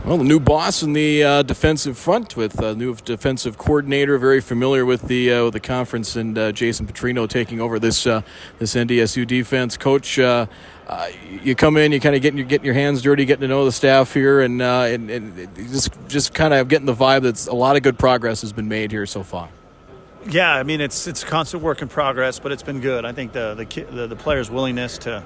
Well, the new boss in the defensive front with a new defensive coordinator, very familiar with the conference, and Jason Petrino taking over this NDSU defense. Coach, you come in, you kind of getting your hands dirty, getting to know the staff here, and just kind of getting the vibe that a lot of good progress has been made here so far. Yeah, I mean it's a constant work in progress, but it's been good. I think the players' willingness to,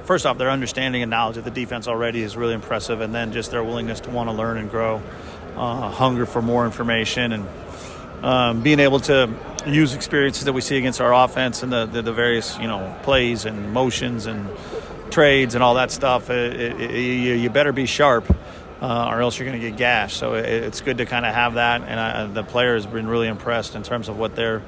first off, their understanding and knowledge of the defense already is really impressive, and then just their willingness to want to learn and grow, hunger for more information, and being able to use experiences that we see against our offense and the various plays and motions and trades and all that stuff. You better be sharp, or else you're going to get gashed. So it's good to kind of have that, and the player has been really impressed in terms of what their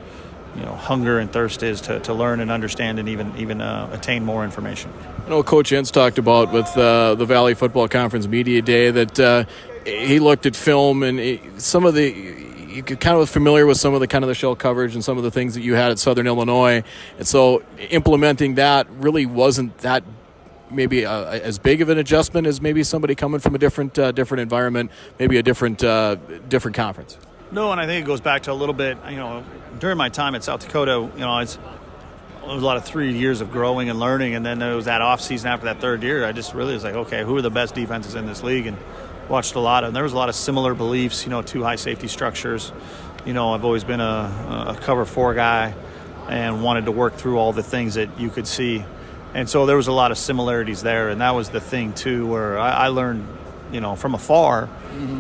hunger and thirst is to learn and understand and even attain more information. I know Coach Entz talked about with the Valley Football Conference Media Day that he looked at film and you could kind of was familiar with some of the shell coverage and some of the things that you had at Southern Illinois, and so implementing that really wasn't that maybe as big of an adjustment as maybe somebody coming from a different environment, maybe a different conference. No, and I think it goes back to a little bit, during my time at South Dakota, it was a lot of 3 years of growing and learning, and then there was that off season after that third year. I just really was like, okay, who are the best defenses in this league? And watched a lot of, and there was a lot of similar beliefs, two high safety structures. I've always been a cover 4 guy and wanted to work through all the things that you could see. And so there was a lot of similarities there, and that was the thing too, where I learned, from afar,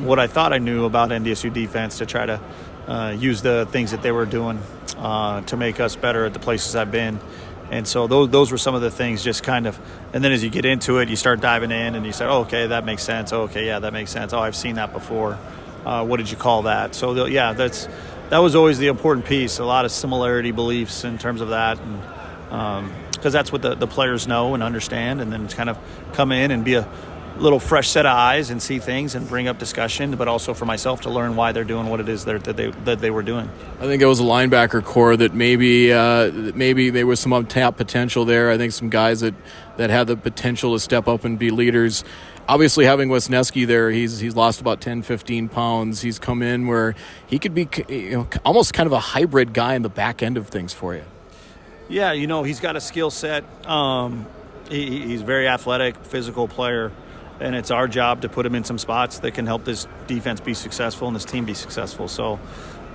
what I thought I knew about NDSU defense to try to use the things that they were doing to make us better at the places I've been. And so those were some of the things, just kind of, and then as you get into it, you start diving in and you say, oh, okay, that makes sense. Oh, okay, yeah, that makes sense. Oh, I've seen that before. What did you call that? So that was always the important piece, a lot of similarity beliefs in terms of that. And because that's what the players know and understand, and then kind of come in and be a little fresh set of eyes and see things and bring up discussion, but also for myself to learn why they're doing what it is that they were doing. I think it was a linebacker core that maybe there was some untapped potential there. I think some guys that had the potential to step up and be leaders. Obviously, having Wisniewski there, he's lost about 10, 15 pounds. He's come in where he could be almost kind of a hybrid guy in the back end of things for you. Yeah, he's got a skill set. He's a very athletic, physical player. And it's our job to put him in some spots that can help this defense be successful and this team be successful. So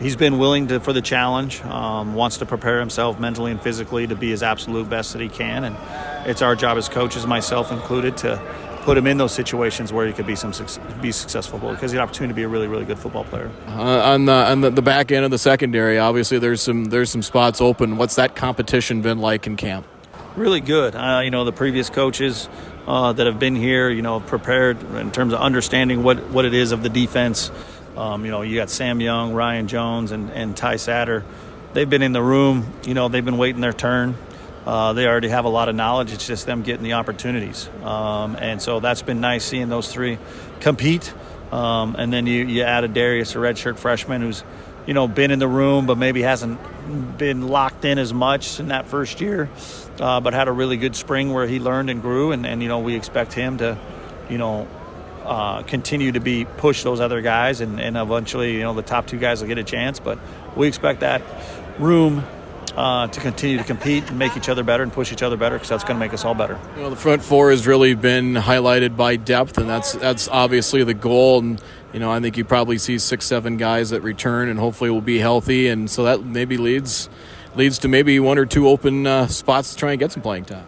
he's been willing for the challenge, wants to prepare himself mentally and physically to be his absolute best that he can. And it's our job as coaches, myself included, to put him in those situations where he could be successful, because he has the opportunity to be a really, really good football player. On the back end of the secondary, obviously there's some spots open. What's that competition been like in camp? Really good. The previous coaches that have been here, prepared in terms of understanding what it is of the defense. You got Sam Young, Ryan Jones, and Ty Satter. They've been in the room. They've been waiting their turn. They already have a lot of knowledge. It's just them getting the opportunities. And so that's been nice seeing those three compete. And then you add a Darius, a redshirt freshman, who's been in the room but maybe hasn't been locked in as much in that first year, but had a really good spring where he learned and grew, and we expect him to continue to push those other guys, and eventually the top 2 guys will get a chance. But we expect that room to continue to compete and make each other better and push each other better, because that's going to make us all better. The front 4 has really been highlighted by depth, and that's obviously the goal. And I think you probably see 6-7 guys that return and hopefully will be healthy, and so that maybe leads to maybe 1 or 2 open spots to try and get some playing time.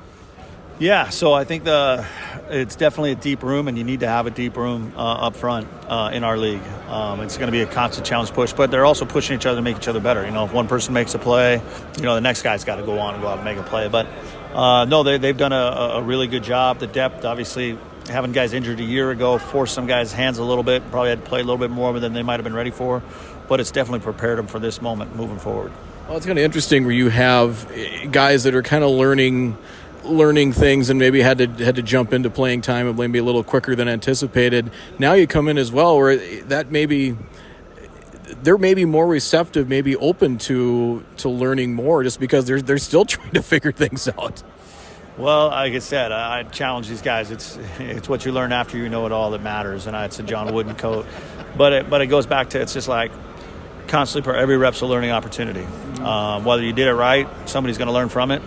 Yeah, so I think it's definitely a deep room, and you need to have a deep room up front in our league. It's going to be a constant challenge push, but they're also pushing each other to make each other better. If one person makes a play, the next guy's got to go on and go out and make a play. But no, they've done a really good job. The depth, obviously, having guys injured a year ago forced some guys' hands a little bit. Probably had to play a little bit more than they might have been ready for, but it's definitely prepared them for this moment moving forward. Well, it's kind of interesting where you have guys that are kind of learning things and maybe had to jump into playing time and maybe a little quicker than anticipated. Now you come in as well where that maybe they're maybe more receptive, maybe open to learning more, just because they're still trying to figure things out. Well, like I said, I challenge these guys. It's what you learn after you know it all that matters, and it's a John Wooden quote. But it goes back to, it's just like constantly, every rep's a learning opportunity. Whether you did it right, somebody's going to learn from it.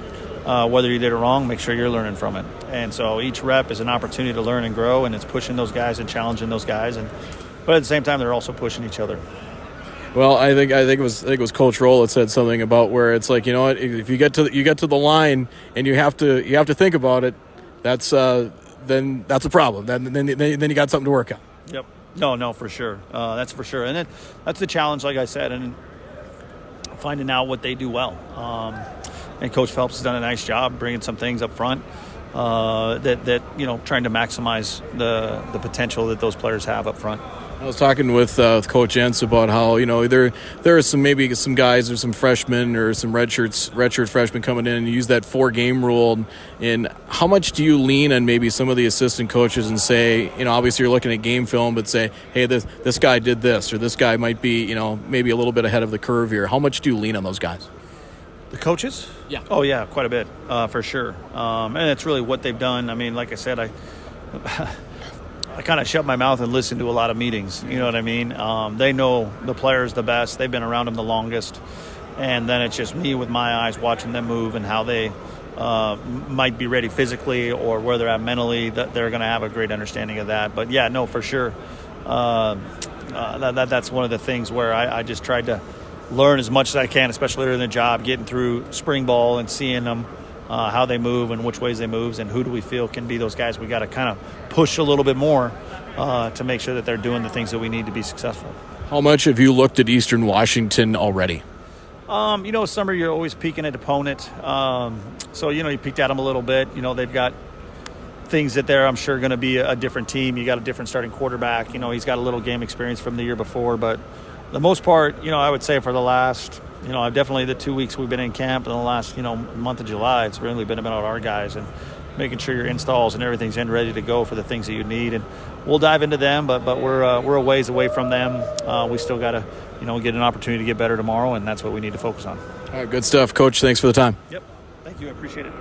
Whether you did it wrong, make sure you're learning from it. And so each rep is an opportunity to learn and grow, and it's pushing those guys and challenging those guys. But at the same time, they're also pushing each other. Well, I think it was Coach Roll that said something about where it's like, you know what, if you get to the line and you have to think about it, then that's a problem. Then you got something to work on. Yep. No, for sure. That's for sure. And that's the challenge, like I said, and finding out what they do well. And Coach Phelps has done a nice job bringing some things up front that trying to maximize the potential that those players have up front. I was talking with Coach Entz about how there are some guys or some freshmen or some redshirt freshmen coming in and use that 4-game rule. And how much do you lean on maybe some of the assistant coaches and say, obviously you're looking at game film, but say, hey, this guy did this, or this guy might be maybe a little bit ahead of the curve here. How much do you lean on those guys? The coaches? Yeah. Oh yeah, quite a bit for sure. And it's really what they've done. I mean, like I said, I kind of shut my mouth and listen to a lot of meetings. You know what I mean? They know the players the best. They've been around them the longest. And then it's just me with my eyes watching them move and how they might be ready physically or where they're at mentally. That they're going to have a great understanding of that. But, yeah, no, for sure. That's one of the things where I just tried to learn as much as I can, especially early in the job, getting through spring ball and seeing them, how they move and which ways they move, and who do we feel can be those guys we got to kind of push a little bit more to make sure that they're doing the things that we need to be successful. How much have you looked at Eastern Washington already? Summer you're always peeking at opponent. So, you peeked at them a little bit. They've got things that they're, I'm sure, going to be a different team. You got a different starting quarterback. He's got a little game experience from the year before, but the most part, I would say for the last, I've definitely the 2 weeks we've been in camp in the last, month of July, it's really been about our guys and making sure your installs and everything's in ready to go for the things that you need. And we'll dive into them, but we're a ways away from them. We still got to, get an opportunity to get better tomorrow, and that's what we need to focus on. All right, good stuff. Coach, thanks for the time. Yep. Thank you. I appreciate it.